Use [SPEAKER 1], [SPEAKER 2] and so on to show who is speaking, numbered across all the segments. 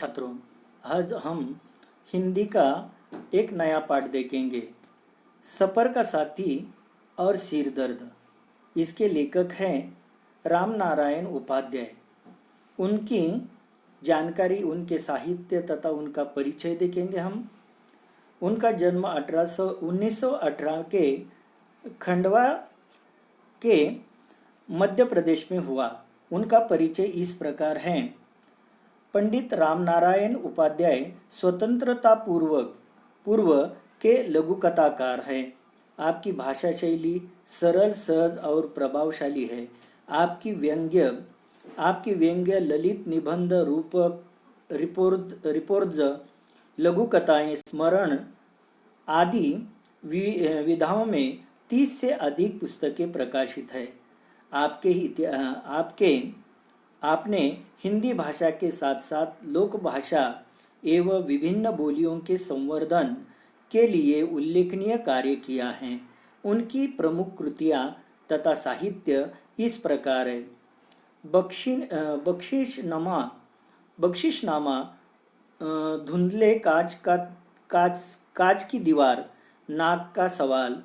[SPEAKER 1] छात्रों, आज हम हिंदी का एक नया पाठ देखेंगे। सफ़र का साथी और सिरदर्द। इसके लेखक हैं राम नारायण उपाध्याय। उनकी जानकारी, उनके साहित्य तथा उनका परिचय देखेंगे हम। उनका जन्म 1918 के खंडवा के मध्य प्रदेश में हुआ। उनका परिचय इस प्रकार है। पंडित रामनारायण उपाध्याय स्वतंत्रता पूर्व के लघुकथाकार हैं। आपकी भाषा शैली सरल, सहज और प्रभावशाली है। आपकी व्यंग्य, ललित निबंध, रूपक, रिपोर्ट्स, लघुकथाएं, स्मरण आदि विधाओं में 30 से अधिक पुस्तकें प्रकाशित है। आपने हिंदी भाषा के साथ साथ लोक भाषा एवं विभिन्न बोलियों के संवर्धन के लिए उल्लेखनीय कार्य किया है। उनकी प्रमुख कृतियां तथा साहित्य इस प्रकार है। बख्शिशनामा, धुंधले कांच की दीवार, नाक का सवाल,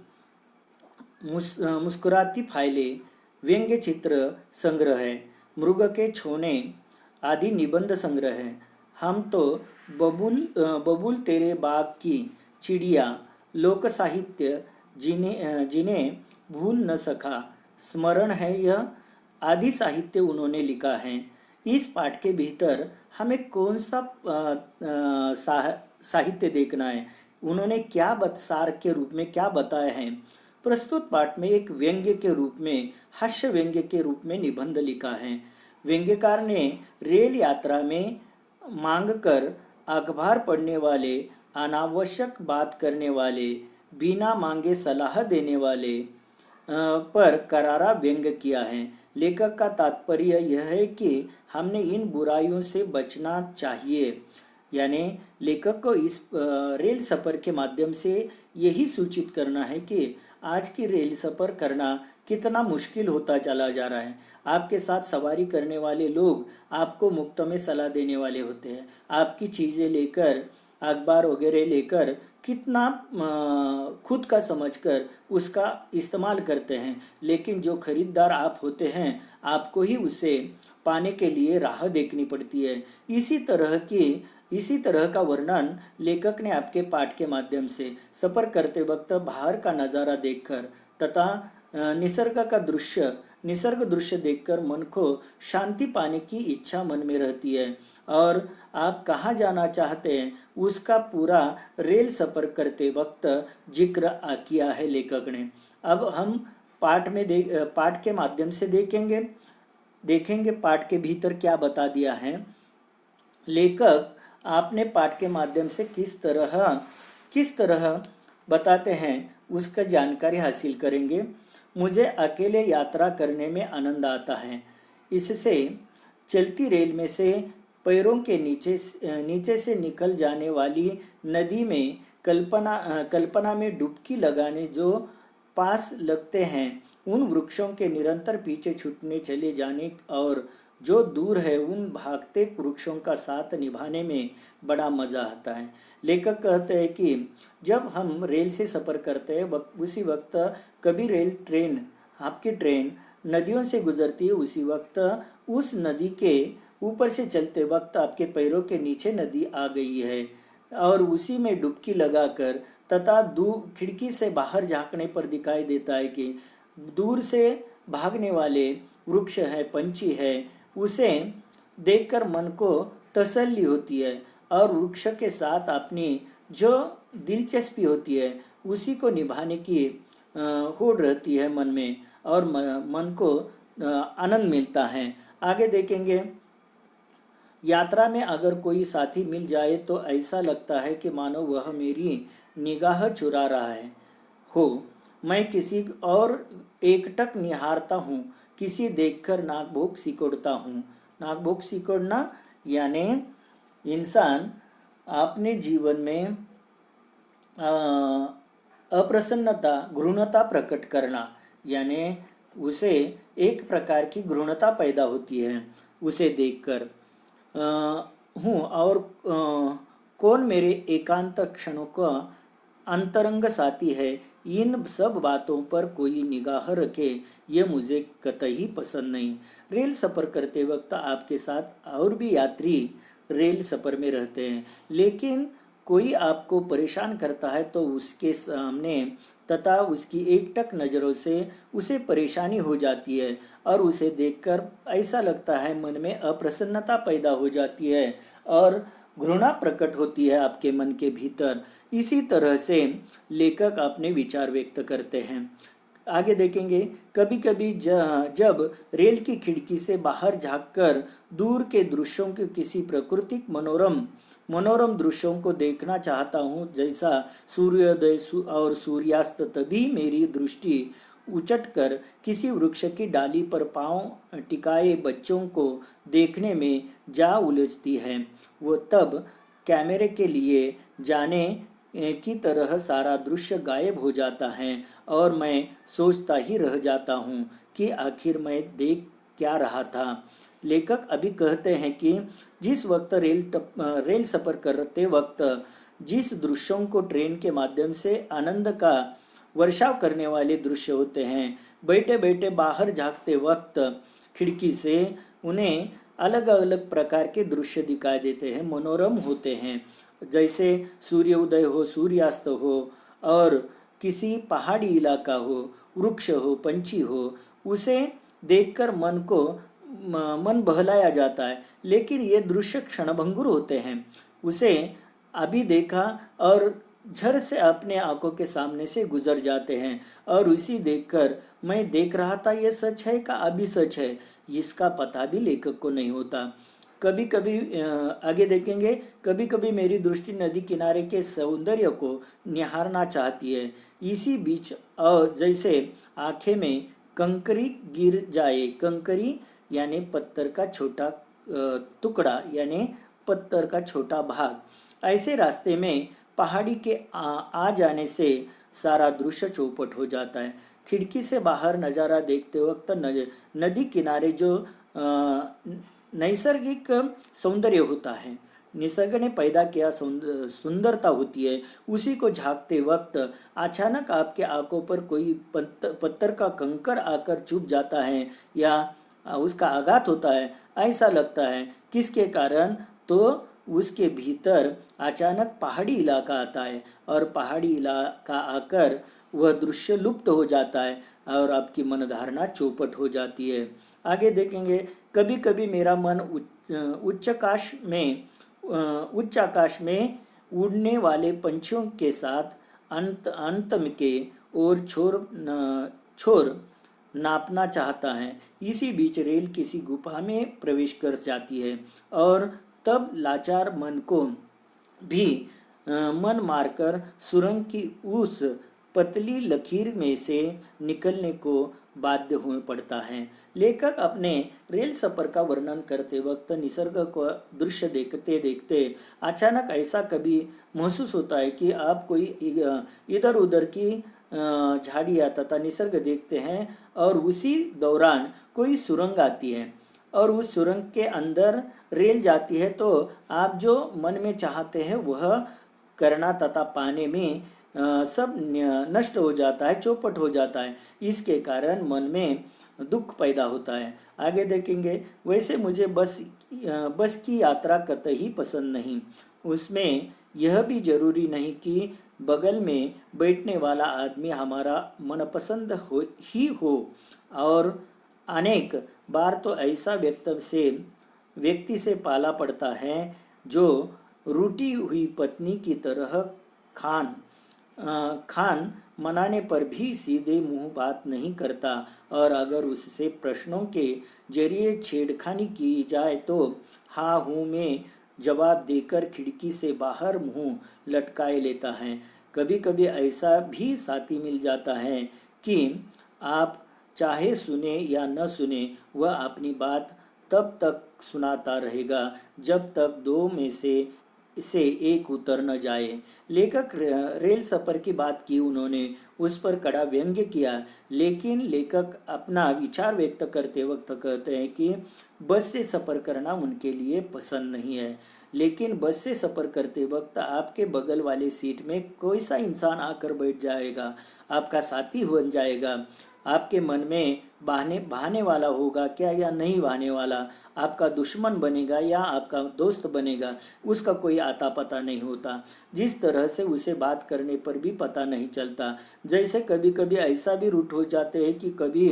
[SPEAKER 1] मुस्कुराती फाइलें, व्यंग्य चित्र संग्रह है। मृग के छोने आदि निबंध संग्रह है। हम तो बबूल तेरे बाग की चिड़िया, लोक साहित्य जिन्हें भूल न सका, स्मरण है यह आदि साहित्य उन्होंने लिखा है। इस पाठ के भीतर हमें कौन सा साहित्य देखना है, उन्होंने क्या सार के रूप में क्या बताया है। प्रस्तुत पाठ में एक व्यंग्य के रूप में, हास्य व्यंग्य के रूप में निबंध लिखा है। व्यंग्यकार ने रेल यात्रा में मांग कर अखबार पढ़ने वाले, अनावश्यक बात करने वाले, बिना मांगे सलाह देने वाले पर करारा व्यंग्य किया है। लेखक का तात्पर्य यह है कि हमने इन बुराइयों से बचना चाहिए। यानी लेखक को इस रेल सफ़र के माध्यम से यही सूचित करना है कि आज की रेल सफ़र करना कितना मुश्किल होता चला जा रहा है। आपके साथ सवारी करने वाले लोग आपको मुफ्त में सलाह देने वाले होते हैं। आपकी चीज़ें लेकर, अखबार वगैरह लेकर कितना खुद का समझकर उसका इस्तेमाल करते हैं, लेकिन जो खरीदार आप होते हैं, आपको ही उसे पाने के लिए राह देखनी पड़ती है। इसी तरह का वर्णन लेखक ने आपके पाठ के माध्यम से सफ़र करते वक्त बाहर का नज़ारा देखकर तथा निसर्ग दृश्य देखकर मन को शांति पाने की इच्छा मन में रहती है और आप कहाँ जाना चाहते हैं उसका पूरा रेल सफ़र करते वक्त जिक्र किया है लेखक ने। अब हम पाठ के माध्यम से देखेंगे पाठ के भीतर क्या बता दिया है। लेखक आपने पाठ के माध्यम से किस तरह बताते हैं उसका जानकारी हासिल करेंगे। मुझे अकेले यात्रा करने में आनंद आता है। इससे चलती रेल में से पैरों के नीचे से निकल जाने वाली नदी में कल्पना में डुबकी लगाने जो पास लगते हैं, उन वृक्षों के निरंतर पीछे छूटने चले जाने और जो दूर है उन भागते वृक्षों का साथ निभाने में बड़ा मज़ा आता है। लेखक कहते हैं कि जब हम रेल से सफ़र करते हैं उसी वक्त कभी आपकी ट्रेन नदियों से गुजरती है, उसी वक्त उस नदी के ऊपर से चलते वक्त आपके पैरों के नीचे नदी आ गई है और उसी में डुबकी लगाकर तथा खिड़की से बाहर झांकने पर दिखाई देता है कि दूर से भागने वाले वृक्ष है, पंछी है, उसे देखकर मन को तसल्ली होती है और वृक्ष के साथ अपनी जो दिलचस्पी होती है उसी को निभाने की होड़ रहती है मन में और मन को आनंद मिलता है। आगे देखेंगे। यात्रा में अगर कोई साथी मिल जाए तो ऐसा लगता है कि मानो वह मेरी निगाह चुरा रहा हो। मैं किसी और एकटक निहारता हूँ, किसी देखकर नाक सिकोड़ता हूँ। नाक सिकोड़ना यानी इंसान अपने जीवन में अप्रसन्नता, घृणता प्रकट करना, यानी उसे एक प्रकार की घृणता पैदा होती है उसे देखकर। हूँ और कौन मेरे एकांत क्षणों का अंतरंग साथी है, इन सब बातों पर कोई निगाह रखे, ये मुझे कतई पसंद नहीं। रेल सफ़र करते वक्त आपके साथ और भी यात्री रेल सफ़र में रहते हैं, लेकिन कोई आपको परेशान करता है तो उसके सामने तथा उसकी एकटक नज़रों से उसे परेशानी हो जाती है और उसे देखकर ऐसा लगता है मन में अप्रसन्नता पैदा हो जाती है और घृणा प्रकट होती है आपके मन के भीतर। इसी तरह से लेखक अपने विचार व्यक्त करते हैं। आगे देखेंगे, कभी कभी जब रेल की खिड़की से बाहर झांककर दूर के दृश्यों के किसी प्राकृतिक मनोरम दृश्यों को देखना चाहता हूँ, जैसा सूर्योदय और सूर्यास्त, तभी मेरी दृष्टि उचटकर किसी वृक्ष की डाली पर पांव टिकाए बच्चों को देखने में जा उलझती है। वो तब कैमरे के लिए जाने की तरह सारा दृश्य गायब हो जाता है और मैं सोचता ही रह जाता हूँ कि आखिर मैं देख क्या रहा था। लेखक अभी कहते हैं कि जिस वक्त रेल सफ़र करते वक्त जिस दृश्यों को ट्रेन के माध्यम से आनंद का वर्षाव करने वाले दृश्य होते हैं, बैठे बैठे बाहर झांकते वक्त खिड़की से उन्हें अलग अलग प्रकार के दृश्य दिखाई देते हैं, मनोरम होते हैं। जैसे सूर्य उदय हो, सूर्यास्त हो और किसी पहाड़ी इलाका हो, वृक्ष हो, पंछी हो, उसे देखकर मन बहलाया जाता है। लेकिन ये दृश्य क्षणभंगुर होते हैं, उसे अभी देखा और झर से अपने आंखों के सामने से गुजर जाते हैं और उसी देखकर मैं देख रहा था ये सच है का अभी सच है, इसका पता भी लेखक को नहीं होता। कभी कभी आगे देखेंगे, कभी कभी मेरी दृष्टि नदी किनारे के सौंदर्य को निहारना चाहती है। इसी बीच जैसे आंखें में कंकरी गिर जाए, कंकरी यानी पत्थर का छोटा टुकड़ा यानी पत्थर का छोटा भाग, ऐसे रास्ते में पहाड़ी के आ जाने से सारा दृश्य चौपट हो जाता है। खिड़की से बाहर नज़ारा देखते वक्त नदी किनारे जो नैसर्गिक सौंदर्य होता है, निसर्ग ने पैदा किया सुंदरता होती है, उसी को झांकते वक्त अचानक आपके आंखों पर कोई पत्थर का कंकर आकर चुभ जाता है या उसका आघात होता है। ऐसा लगता है किसके कारण, तो उसके भीतर अचानक पहाड़ी इलाका आता है और पहाड़ी इलाका आकर वह दृश्य लुप्त हो जाता है और आपकी मनधारणा चौपट हो जाती है। आगे देखेंगे, कभी कभी मेरा मन उच्च आकाश में उड़ने वाले पंछियों के साथ अंत के और छोर नापना चाहता है। इसी बीच रेल किसी गुफा में प्रवेश कर जाती है और तब लाचार मन को भी मन मारकर सुरंग की उस पतली लकीर में से निकलने को बाध्य हो पड़ता है। लेखक अपने रेल सफ़र का वर्णन करते वक्त निसर्ग को दृश्य देखते देखते अचानक ऐसा कभी महसूस होता है कि आप कोई इधर उधर की झाड़ियाँ तथा निसर्ग देखते हैं और उसी दौरान कोई सुरंग आती है और उस सुरंग के अंदर रेल जाती है, तो आप जो मन में चाहते हैं वह करना तथा पाने में सब नष्ट हो जाता है, चौपट हो जाता है। इसके कारण मन में दुख पैदा होता है। आगे देखेंगे, वैसे मुझे बस की यात्रा कतई पसंद नहीं। उसमें यह भी जरूरी नहीं कि बगल में बैठने वाला आदमी हमारा मनपसंद हो और अनेक बार तो ऐसा व्यक्ति से पाला पड़ता है जो रूठी हुई पत्नी की तरह खान मनाने पर भी सीधे मुंह बात नहीं करता और अगर उससे प्रश्नों के जरिए छेड़खानी की जाए तो हाँ हूँ में जवाब देकर खिड़की से बाहर मुंह लटकाए लेता है। कभी कभी ऐसा भी साथी मिल जाता है कि आप चाहे सुने या न सुने, वह अपनी बात तब तक सुनाता रहेगा जब तक दो में से एक उतर न जाए। लेखक रेल सफ़र की बात की, उन्होंने उस पर कड़ा व्यंग्य किया, लेकिन लेखक अपना विचार व्यक्त करते वक्त कहते हैं कि बस से सफ़र करना उनके लिए पसंद नहीं है। लेकिन बस से सफ़र करते वक्त आपके बगल वाले सीट में कोई सा इंसान आकर बैठ जाएगा, आपका साथी बन जाएगा, आपके मन में बहाने वाला होगा क्या या नहीं बहाने वाला, आपका दुश्मन बनेगा या आपका दोस्त बनेगा, उसका कोई आता पता नहीं होता। जिस तरह से उसे बात करने पर भी पता नहीं चलता। जैसे कभी कभी ऐसा भी रूट हो जाते हैं कि कभी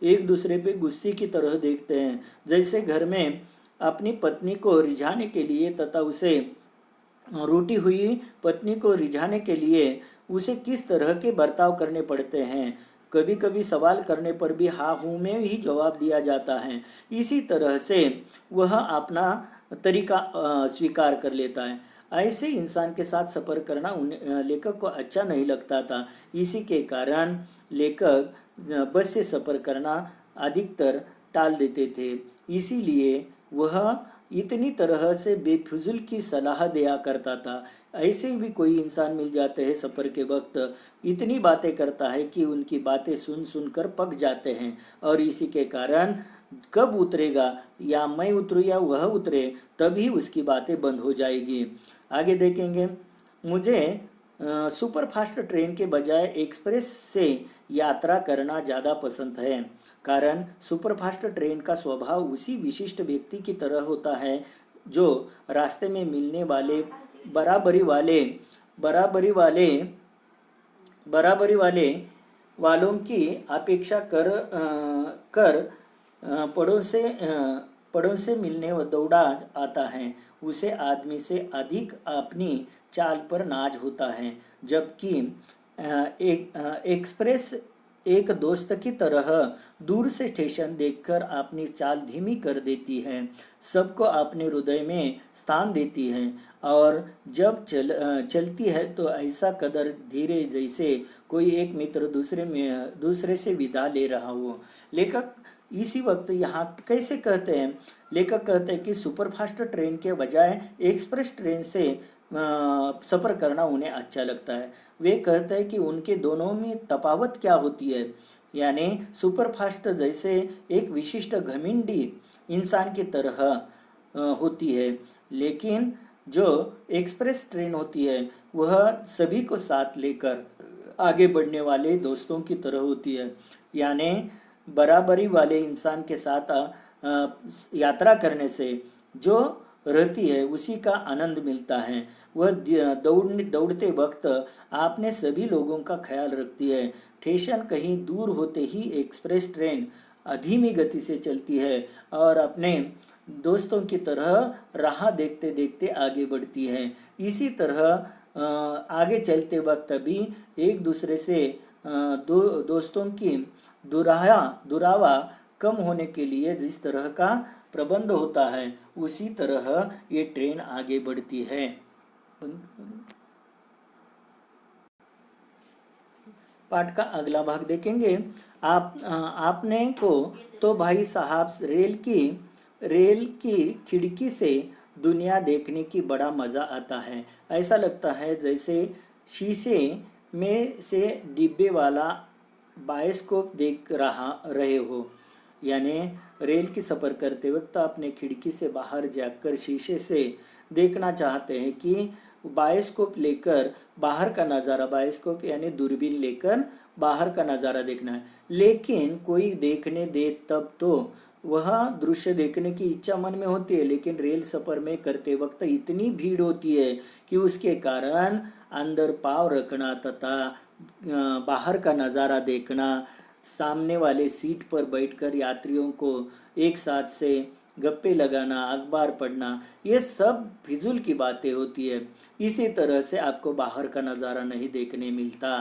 [SPEAKER 1] एक दूसरे पे गुस्से की तरह देखते हैं। जैसे घर में अपनी पत्नी को रिझाने के लिए तथा उसे रूठी हुई पत्नी को रिझाने के लिए उसे किस तरह के बर्ताव करने पड़ते हैं। कभी कभी सवाल करने पर भी हाँ हूँ में ही जवाब दिया जाता है। इसी तरह से वह अपना तरीका स्वीकार कर लेता है। ऐसे इंसान के साथ सफ़र करना लेखक को अच्छा नहीं लगता था। इसी के कारण लेखक बस से सफ़र करना अधिकतर टाल देते थे। इसीलिए वह इतनी तरह से बेफिजूल की सलाह दिया करता था। ऐसे भी कोई इंसान मिल जाते हैं सफ़र के वक्त, इतनी बातें करता है कि उनकी बातें सुन सुनकर पक जाते हैं और इसी के कारण कब उतरेगा, या मैं उतरूँ या वह उतरे, तभी उसकी बातें बंद हो जाएगी। आगे देखेंगे। मुझे सुपर फास्ट ट्रेन के बजाय एक्सप्रेस से यात्रा करना ज़्यादा पसंद है, कारण सुपरफास्ट ट्रेन का स्वभाव उसी विशिष्ट व्यक्ति की तरह होता है जो रास्ते में मिलने वाले बराबरी वाले बराबरी वाले बराबरी वाले वालों की अपेक्षा कर पड़ों से मिलने व दौड़ा आता है। उसे आदमी से अधिक अपनी चाल पर नाज होता है, जबकि एक्सप्रेस एक दोस्त की तरह दूर से स्टेशन देखकर अपनी चाल धीमी कर देती है, सबको अपने हृदय में स्थान देती है और जब चलती है तो ऐसा कदर धीरे जैसे कोई एक मित्र दूसरे से विदा ले रहा हो। लेखक इसी वक्त यहाँ कैसे कहते हैं, लेखक कहते हैं कि सुपरफास्ट ट्रेन के बजाय एक्सप्रेस ट्रेन से सफ़र करना उन्हें अच्छा लगता है। वे कहते हैं कि उनके दोनों में तफावत क्या होती है, यानी सुपरफास्ट जैसे एक विशिष्ट घमंडी इंसान की तरह होती है, लेकिन जो एक्सप्रेस ट्रेन होती है वह सभी को साथ लेकर आगे बढ़ने वाले दोस्तों की तरह होती है। यानी बराबरी वाले इंसान के साथ यात्रा करने से जो रहती है उसी का आनंद मिलता है। वह दौड़ते वक्त आपने सभी लोगों का ख्याल रखती है। स्टेशन कहीं दूर होते ही एक्सप्रेस ट्रेन धीमी गति से चलती है और अपने दोस्तों की तरह राह देखते देखते आगे बढ़ती है। इसी तरह आगे चलते वक्त भी एक दूसरे से दोस्तों की दुरावा कम होने के लिए जिस तरह का प्रबंध होता है उसी तरह ये ट्रेन आगे बढ़ती है। पाठ का अगला भाग देखेंगे। आपने को तो भाई साहब रेल की खिड़की से दुनिया देखने की बड़ा मज़ा आता है। ऐसा लगता है जैसे शीशे में से डिब्बे वाला बायोस्कोप देख रहे हो। यानी रेल की सफ़र करते वक्त अपने खिड़की से बाहर जाकर शीशे से देखना चाहते हैं कि बायोस्कोप लेकर बाहर का नज़ारा, बायोस्कोप यानी दूरबीन लेकर बाहर का नज़ारा देखना है, लेकिन कोई देखने दे तब तो वह दृश्य देखने की इच्छा मन में होती है, लेकिन रेल सफ़र में करते वक्त इतनी भीड़ होती है कि उसके कारण अंदर पाँव रखना तथा बाहर का नज़ारा देखना, सामने वाले सीट पर बैठकर यात्रियों को एक साथ से गप्पे लगाना, अखबार पढ़ना, ये सब फिजूल की बातें होती है। इसी तरह से आपको बाहर का नज़ारा नहीं देखने मिलता।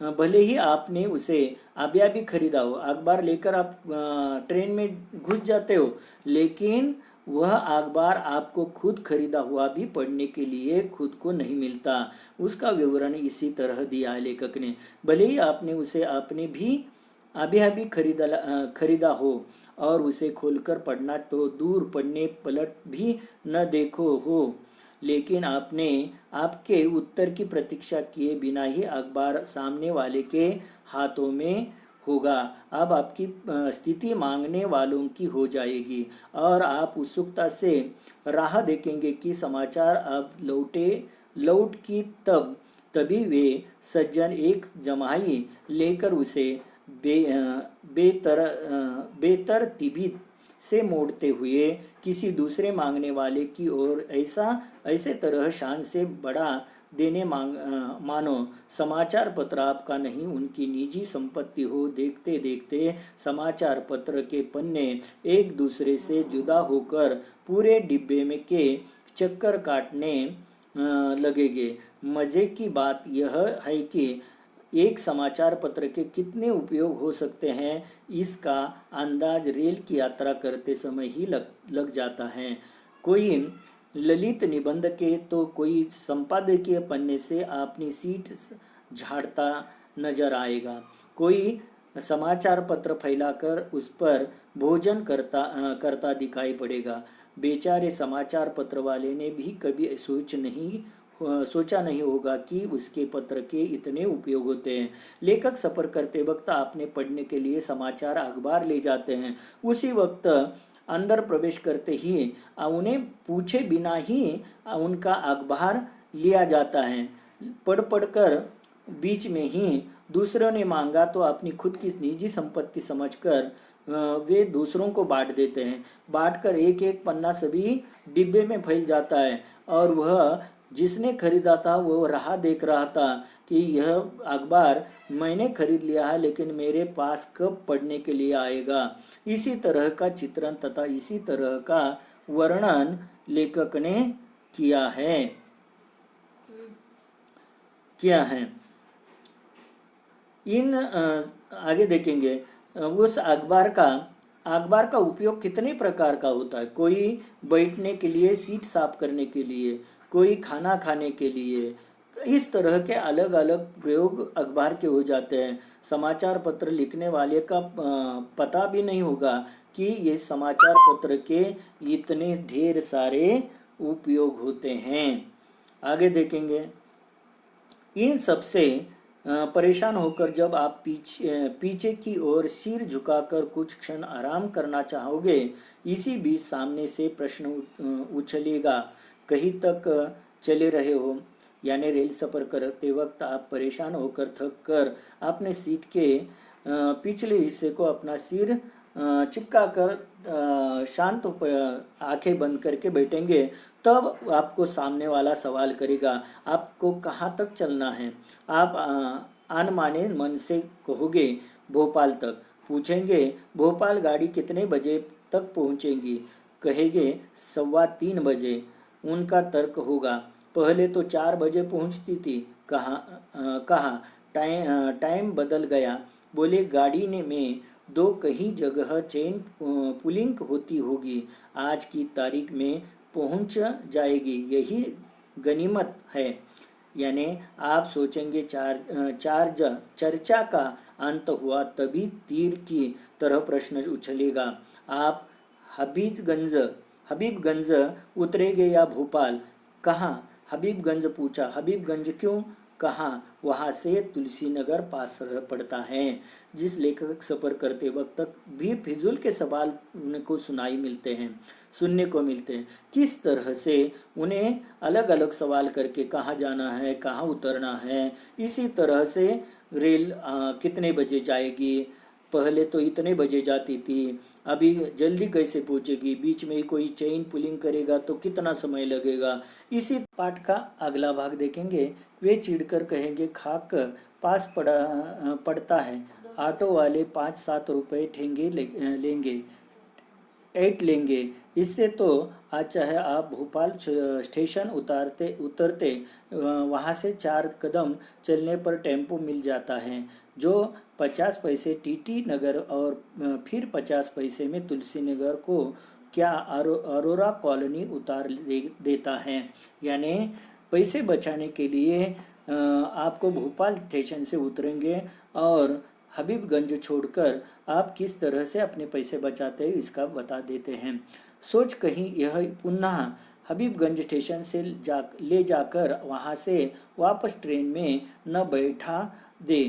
[SPEAKER 1] भले ही आपने उसे अभी अभी खरीदा हो, अखबार लेकर आप ट्रेन में घुस जाते हो, लेकिन वह अखबार आपको खुद खरीदा हुआ भी पढ़ने के लिए खुद को नहीं मिलता। उसका विवरण इसी तरह दिया है लेखक ने। भले ही आपने उसे आपने भी अभी खरीदा हो और उसे खोलकर पढ़ना तो दूर पढ़ने पलट भी न देखो हो, लेकिन आपने आपके उत्तर की प्रतीक्षा किए बिना ही अखबार सामने वाले के हाथों में होगा। अब आपकी स्थिति मांगने वालों की हो जाएगी और आप उत्सुकता से राह देखेंगे कि समाचार अब लौट की तभी वे सज्जन एक जमाई लेकर उसे बेतरतीबी से मोड़ते हुए किसी दूसरे मांगने वाले की ओर ऐसे तरह शान से बढ़ा देने मानो समाचार पत्र आपका नहीं उनकी निजी संपत्ति हो। देखते देखते समाचार पत्र के पन्ने एक दूसरे से जुदा होकर पूरे डिब्बे में के चक्कर काटने लगेंगे। मजे की बात यह है कि एक समाचार पत्र के कितने उपयोग हो सकते हैं इसका अंदाज रेल की यात्रा करते समय ही लग जाता है। कोई ललित निबंध के तो कोई संपादकीय पन्ने से अपनी सीट झाड़ता नजर आएगा, कोई समाचार पत्र फैलाकर उस पर भोजन करता दिखाई पड़ेगा। बेचारे समाचार पत्र वाले ने भी कभी सोचा नहीं होगा कि उसके पत्र के इतने उपयोग होते हैं। लेखक सफ़र करते वक्त आपने पढ़ने के लिए समाचार अखबार ले जाते हैं। उसी वक्त अंदर प्रवेश करते ही उन्हें पूछे बिना ही उनका अखबार लिया जाता है। पढ़कर बीच में ही दूसरों ने मांगा तो अपनी खुद की निजी संपत्ति समझकर वे दूसरों को बांट देते हैं। बांटकर एक एक पन्ना सभी डिब्बे में फैल जाता है और वह जिसने खरीदा था वो राह देख रहा था कि यह अखबार मैंने खरीद लिया है लेकिन मेरे पास कब पढ़ने के लिए आएगा। इसी तरह का चित्रण तथा इसी तरह का वर्णन लेखक ने किया है। इन आगे देखेंगे उस अखबार का उपयोग कितने प्रकार का होता है। कोई बैठने के लिए, सीट साफ करने के लिए, कोई खाना खाने के लिए, इस तरह के अलग अलग प्रयोग अखबार के हो जाते हैं। समाचार पत्र लिखने वाले का पता भी नहीं होगा कि ये समाचार पत्र के इतने ढेर सारे उपयोग होते हैं। आगे देखेंगे इन सबसे परेशान होकर जब आप पीछे की ओर सिर झुकाकर कुछ क्षण आराम करना चाहोगे, इसी बीच सामने से प्रश्न उछलेगा, कहीं तक चले रहे हो। यानी रेल सफ़र करते वक्त आप परेशान होकर थक कर अपने सीट के पिछले हिस्से को अपना सिर चिपका कर शांत आंखें बंद करके बैठेंगे, तब आपको सामने वाला सवाल करेगा आपको कहाँ तक चलना है। आप अनमाने मन से कहोगे भोपाल तक। पूछेंगे भोपाल गाड़ी कितने बजे तक पहुँचेगी, कहेंगे 3:15 बजे। उनका तर्क होगा पहले तो 4 बजे पहुँचती थी, कहा टाइम बदल गया। बोले गाड़ी में 2 कहीं जगह चेन पुलिंग होती होगी, आज की तारीख में पहुंच जाएगी, यही गनीमत है। यानी आप सोचेंगे चर्चा का अंत हुआ तभी तीर की तरह प्रश्न उछलेगा, आप हबीबगंज उतरेंगे या भोपाल। कहाँ? हबीबगंज पूछा। हबीबगंज क्यों? कहाँ? वहाँ से तुलसीनगर पास पड़ता है। जिस लेखक सफ़र करते वक्त भी फिजूल के सवाल उनको सुनने को मिलते हैं। किस तरह से उन्हें अलग अलग सवाल करके कहाँ जाना है, कहाँ उतरना है। इसी तरह से रेल कितने बजे जाएगी, पहले तो इतने बजे जाती थी, अभी जल्दी कैसे पहुंचेगी, बीच में ही कोई चेन पुलिंग करेगा तो कितना समय लगेगा। इसी पाठ का अगला भाग देखेंगे। वे चिढ़कर कहेंगे खाक पास पड़ता है, ऑटो वाले 5-7 रुपये ठेंगे लेंगे। इससे तो अच्छा है आप भोपाल स्टेशन उतरते वहाँ से 4 कदम चलने पर टेम्पो मिल जाता है जो 50 पैसे टीटी नगर और फिर 50 पैसे में तुलसी नगर को क्या अरोरा कॉलोनी उतार देता है। यानी पैसे बचाने के लिए आपको भोपाल स्टेशन से उतरेंगे और हबीबगंज छोड़कर आप किस तरह से अपने पैसे बचाते हैं इसका बता देते हैं। सोच कहीं यह पुनः हबीबगंज स्टेशन से ले जाकर वहाँ से वापस ट्रेन में न बैठा दे।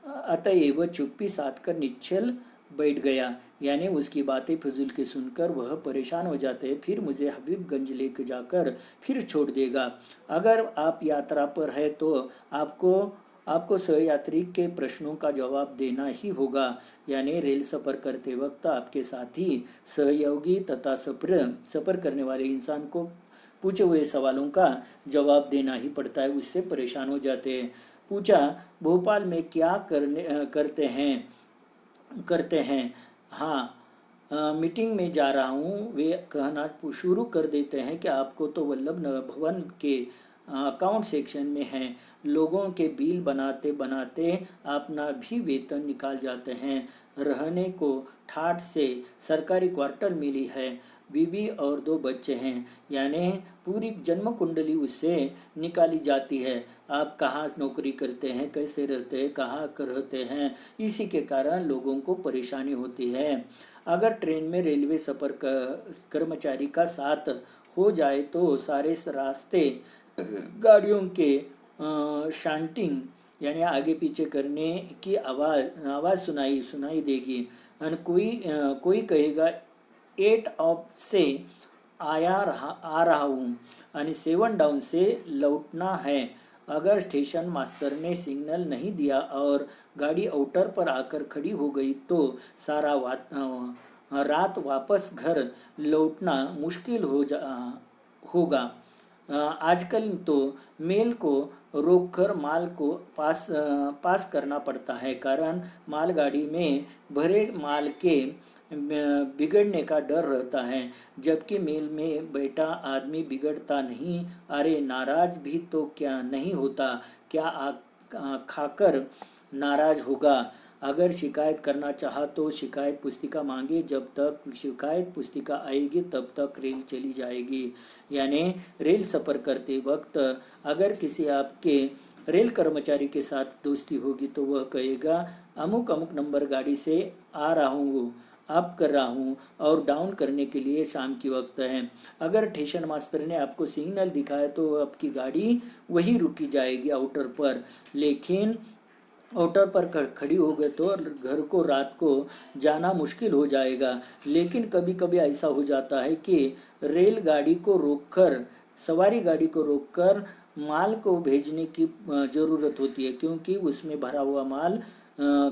[SPEAKER 1] अतएव चुप्पी साध कर निश्चल बैठ गया। यानी उसकी बातें फिजूल की सुनकर वह परेशान हो जाते हैं, फिर मुझे हबीबगंज लेकर जाकर फिर छोड़ देगा। अगर आप यात्रा पर है तो आपको आपको सहयात्री के प्रश्नों का जवाब देना ही होगा। यानी रेल सफ़र करते वक्त आपके साथी, सहयोगी तथा सफ़र करने वाले इंसान को पूछे हुए सवालों का जवाब देना ही पड़ता है, उससे परेशान हो जाते हैं। पूछा, भोपाल में क्या करते हैं? हाँ, मीटिंग में जा रहा हूँ। वे कहना शुरू कर देते हैं कि आपको तो वल्लभ भवन के अकाउंट सेक्शन में हैं। लोगों के बिल बनाते बनाते अपना भी वेतन निकाल जाते हैं। रहने को ठाठ से सरकारी क्वार्टर मिली है। बीवी और 2 बच्चे हैं। यानी पूरी जन्म कुंडली उससे निकाली जाती है। आप कहाँ नौकरी करते हैं, कैसे रहते हैं, कहाँ रहते हैं, इसी के कारण लोगों को परेशानी होती है। अगर ट्रेन में रेलवे सफ़र कर्मचारी का साथ हो जाए तो सारे रास्ते गाड़ियों के शांटिंग यानी आगे पीछे करने की आवाज़ सुनाई देगी। और कोई कहेगा 8 अप से आ रहा हूँ और 7 डाउन से लौटना है। अगर स्टेशन मास्टर ने सिग्नल नहीं दिया और गाड़ी आउटर पर आकर खड़ी हो गई तो सारा रात वापस घर लौटना मुश्किल होगा। आजकल तो मेल को रोककर माल को पास करना पड़ता है, कारण मालगाड़ी में भरे माल के बिगड़ने का डर रहता है, जबकि मेल में बैठा आदमी बिगड़ता नहीं। अरे नाराज भी तो क्या नहीं होता, क्या खाकर नाराज होगा। अगर शिकायत करना चाहा तो शिकायत पुस्तिका मांगे, जब तक शिकायत पुस्तिका आएगी तब तक रेल चली जाएगी। यानी रेल सफ़र करते वक्त अगर किसी आपके रेल कर्मचारी के साथ दोस्ती होगी तो वह कहेगा अमुक अमुक नंबर गाड़ी से आ रहा हूँ, अप कर रहा हूँ और डाउन करने के लिए शाम की वक्त है। अगर स्टेशन मास्टर ने आपको सिग्नल दिखाया तो आपकी गाड़ी वही रुकी जाएगी आउटर पर, लेकिन आउटर पर खड़ी हो गए तो घर को रात को जाना मुश्किल हो जाएगा। लेकिन कभी कभी ऐसा हो जाता है कि रेलगाड़ी को रोककर सवारी गाड़ी को रोककर माल को भेजने की ज़रूरत होती है, क्योंकि उसमें भरा हुआ माल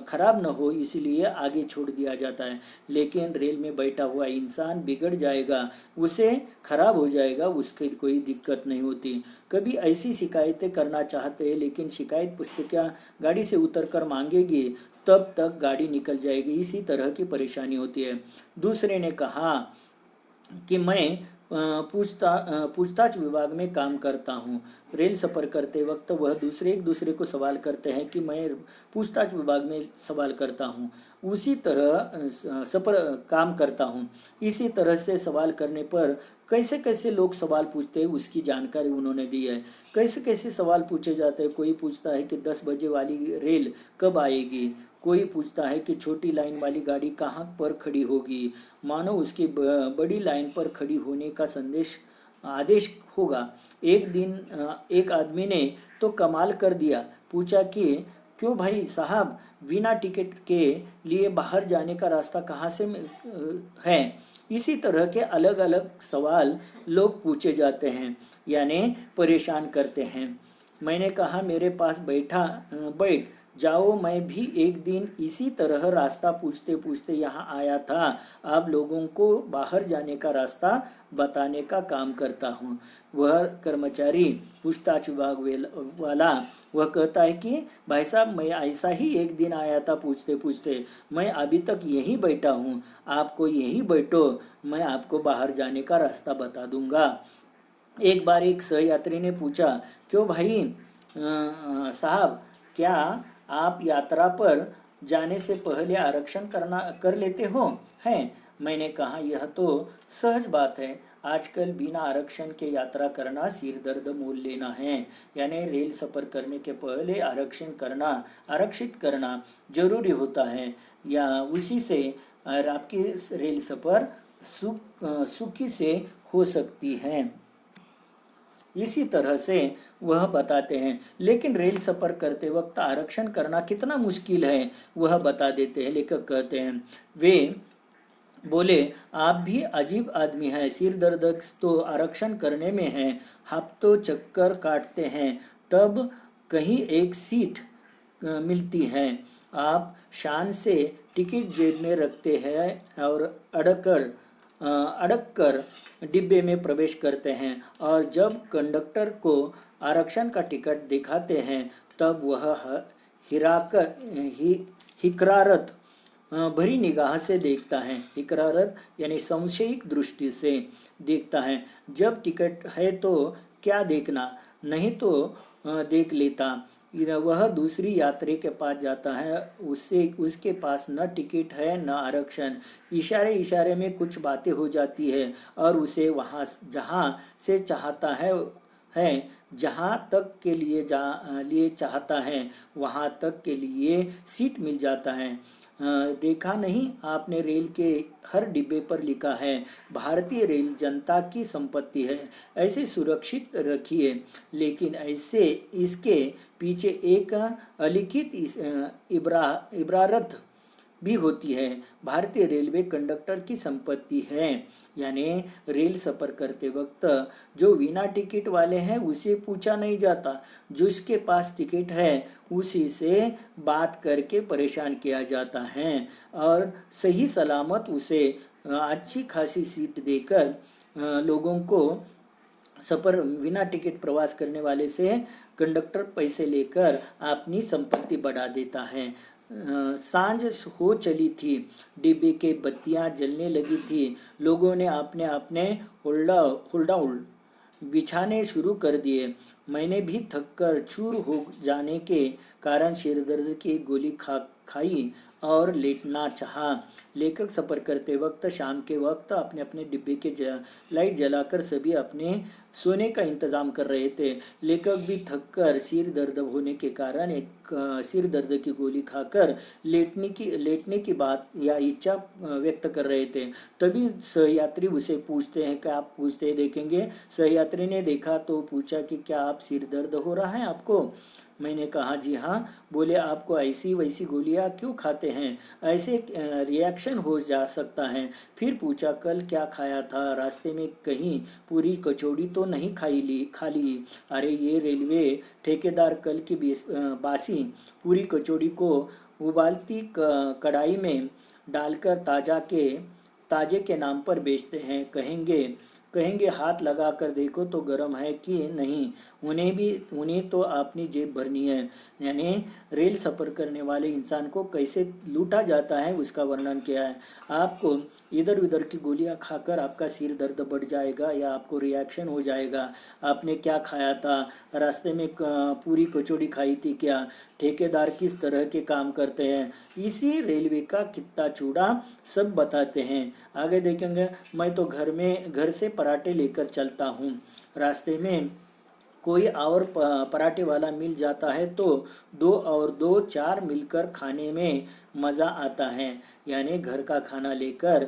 [SPEAKER 1] खराब न हो, इसलिए आगे छोड़ दिया जाता है। लेकिन रेल में बैठा हुआ इंसान बिगड़ जाएगा, उसे खराब हो जाएगा, उसकी कोई दिक्कत नहीं होती। कभी ऐसी शिकायतें करना चाहते हैं लेकिन शिकायत पुस्तिका गाड़ी से उतरकर मांगेगी तब तक गाड़ी निकल जाएगी, इसी तरह की परेशानी होती है। दूसरे ने कहा कि मैं पूछताछ विभाग में काम करता हूँ। रेल सफ़र करते वक्त वह एक दूसरे को सवाल करते हैं कि मैं पूछताछ विभाग में सवाल करता हूँ, उसी तरह सफ़र काम करता हूँ। इसी तरह से सवाल करने पर कैसे कैसे लोग सवाल पूछते हैं उसकी जानकारी उन्होंने दी है। कैसे कैसे सवाल पूछे जाते हैं। कोई पूछता है कि 10 बजे वाली रेल कब आएगी, कोई पूछता है कि छोटी लाइन वाली गाड़ी कहाँ पर खड़ी होगी, मानो उसकी बड़ी लाइन पर खड़ी होने का आदेश होगा। एक दिन एक आदमी ने तो कमाल कर दिया, पूछा कि क्यों भाई साहब, बिना टिकट के लिए बाहर जाने का रास्ता कहाँ से है। इसी तरह के अलग अलग सवाल लोग पूछे जाते हैं, यानी परेशान करते हैं। मैंने कहा मेरे पास बैठ जाओ, मैं भी एक दिन इसी तरह रास्ता पूछते पूछते यहाँ आया था। अब लोगों को बाहर जाने का रास्ता बताने का काम करता हूँ। वह कर्मचारी पूछताछ विभाग वाला वह कहता है कि भाई साहब, मैं ऐसा ही एक दिन आया था पूछते पूछते, मैं अभी तक यहीं बैठा हूँ, आपको यहीं बैठो, मैं आपको बाहर जाने का रास्ता बता दूंगा। एक बार एक सहयात्री ने पूछा, क्यों भाई साहब, क्या आप यात्रा पर जाने से पहले आरक्षण कर लेते हो हैं? मैंने कहा यह तो सहज बात है, आजकल बिना आरक्षण के यात्रा करना सिर दर्द मोल लेना है। यानी रेल सफ़र करने के पहले आरक्षित करना जरूरी होता है, या उसी से आपकी रेल सफ़र सुखी से हो सकती है। इसी तरह से वह बताते हैं। लेकिन रेल सफ़र करते वक्त आरक्षण करना कितना मुश्किल है वह बता देते हैं। लेखक कहते हैं, वे बोले, आप भी अजीब आदमी हैं, सिर दर्द तो आरक्षण करने में है, आप तो चक्कर काटते हैं तब कहीं एक सीट मिलती है, आप शान से टिकट जेब में रखते हैं और अड़क कर डिब्बे में प्रवेश करते हैं, और जब कंडक्टर को आरक्षण का टिकट दिखाते हैं तब वह हिराकर हिकरारत भरी निगाह से देखता है। इकरारत यानी संशयिक दृष्टि से देखता है। जब टिकट है तो क्या देखना, नहीं तो देख लेता। वह दूसरी यात्री के पास जाता है, उसके पास न टिकट है न आरक्षण। इशारे इशारे में कुछ बातें हो जाती है और उसे वहाँ जहाँ से चाहता है जहाँ तक के लिए चाहता है वहाँ तक के लिए सीट मिल जाता है। देखा नहीं आपने, रेल के हर डिब्बे पर लिखा है, भारतीय रेल जनता की संपत्ति है, ऐसे सुरक्षित रखिए। लेकिन ऐसे इसके पीछे एक अलिखित इबारत भी होती है, भारतीय रेलवे कंडक्टर की संपत्ति है। यानी रेल सफ़र करते वक्त जो बिना टिकट वाले हैं उसे पूछा नहीं जाता, जिसके पास टिकट है उसी से बात करके परेशान किया जाता है और सही सलामत उसे अच्छी खासी सीट देकर लोगों को सफ़र बिना टिकट प्रवास करने वाले से कंडक्टर पैसे लेकर अपनी संपत्ति बढ़ा देता है। सांझ हो चली थी, डिब्बे के बत्तियां जलने लगी थी, लोगों ने अपने अपने होल्डाउल बिछाने शुरू कर दिए। मैंने भी थककर चूर हो जाने के कारण सिरदर्द की गोली खाई और लेटना चाहा। लेखक सफ़र करते वक्त शाम के वक्त अपने अपने डिब्बे के लाइट जलाकर सभी अपने सोने का इंतज़ाम कर रहे थे। लेखक भी थककर सिर दर्द होने के कारण एक सिर दर्द की गोली खाकर लेटने की बात या इच्छा व्यक्त कर रहे थे। तभी सहयात्री उसे पूछते हैं, क्या आप पूछते देखेंगे। सहयात्री ने देखा तो पूछा कि क्या आप सिर दर्द हो रहा है आपको। मैंने कहा जी हाँ। बोले, आपको ऐसी वैसी गोलियां क्यों खाते हैं, ऐसे रिएक्शन हो जा सकता है। फिर पूछा, कल क्या खाया था, रास्ते में कहीं पूरी कचौड़ी तो नहीं खा ली। अरे ये रेलवे ठेकेदार कल की बासी पूरी कचौड़ी को उबालती कढ़ाई में डालकर ताजे के नाम पर बेचते हैं। कहेंगे हाथ लगा कर देखो तो गर्म है कि नहीं, उन्हें तो अपनी जेब भरनी है। यानी रेल सफ़र करने वाले इंसान को कैसे लूटा जाता है उसका वर्णन किया है। आपको इधर उधर की गोलियां खाकर आपका सिर दर्द बढ़ जाएगा या आपको रिएक्शन हो जाएगा। आपने क्या खाया था, रास्ते में पूरी कचौड़ी खाई थी क्या, ठेकेदार किस तरह के काम करते हैं, इसी रेलवे का कित्ता चूड़ा सब बताते हैं। आगे देखेंगे, मैं तो घर से पराठे लेकर चलता हूँ, रास्ते में कोई और पराठे वाला मिल जाता है तो 2 और 2 4 मिलकर खाने में मज़ा आता है। यानी घर का खाना लेकर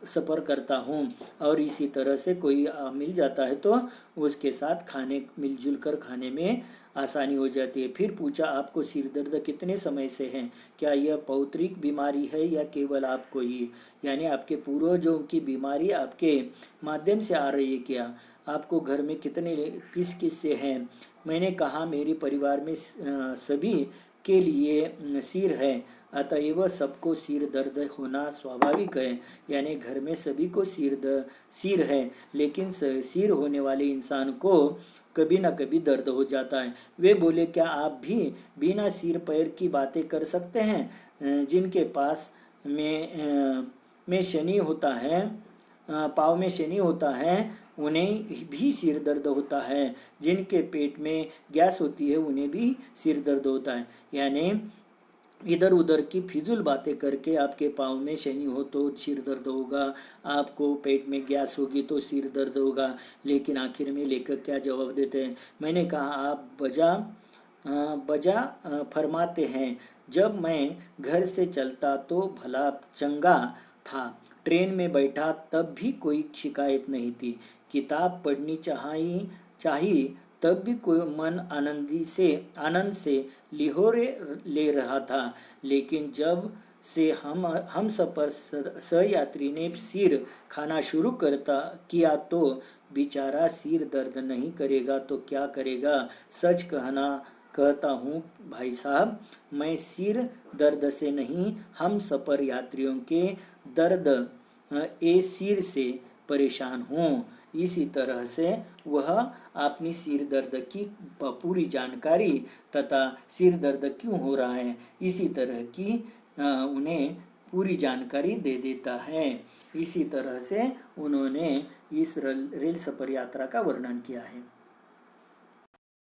[SPEAKER 1] सफ़र करता हूँ और इसी तरह से कोई मिल जाता है तो उसके साथ मिलजुल कर खाने में आसानी हो जाती है। फिर पूछा, आपको सिर दर्द कितने समय से है, क्या यह पौत्रिक बीमारी है या केवल आपको ही, यानी आपके पूर्वजों की बीमारी आपके माध्यम से आ रही है क्या, आपको घर में किस से हैं। मैंने कहा, मेरे परिवार में सभी के लिए सिर है, अतएव सबको सिर दर्द होना स्वाभाविक है। यानी घर में सभी को सिर है, लेकिन सिर होने वाले इंसान को कभी ना कभी दर्द हो जाता है। वे बोले, क्या आप भी बिना सिर पैर की बातें कर सकते हैं, जिनके पास में शनि होता है, पाँव में शनि होता है, उन्हें भी सिर दर्द होता है, जिनके पेट में गैस होती है उन्हें भी सिर दर्द होता है। यानी इधर उधर की फिजूल बातें करके आपके पाँव में शनि हो तो सिर दर्द होगा, आपको पेट में गैस होगी तो सिर दर्द होगा। लेकिन आखिर में लेखक क्या जवाब देते हैं। मैंने कहा, आप बजा फरमाते हैं, जब मैं घर से चलता तो भला चंगा था, ट्रेन में बैठा तब भी कोई शिकायत नहीं थी, किताब पढ़नी चाहिए, तब भी कोई मन आनंद से लिहोरे ले रहा था। लेकिन जब से हम सफर सहयात्री ने सिर खाना शुरू किया तो बेचारा सिर दर्द नहीं करेगा तो क्या करेगा। सच कहता हूँ भाई साहब, मैं सिर दर्द से नहीं, हम सफर यात्रियों के दर्द ए सिर से परेशान हूँ। इसी तरह से वह अपनी सिर दर्द की पूरी जानकारी तथा सिर दर्द क्यों हो रहा है इसी तरह की उन्हें पूरी जानकारी दे देता है। इसी तरह से उन्होंने इस रेल सफर यात्रा का वर्णन किया है।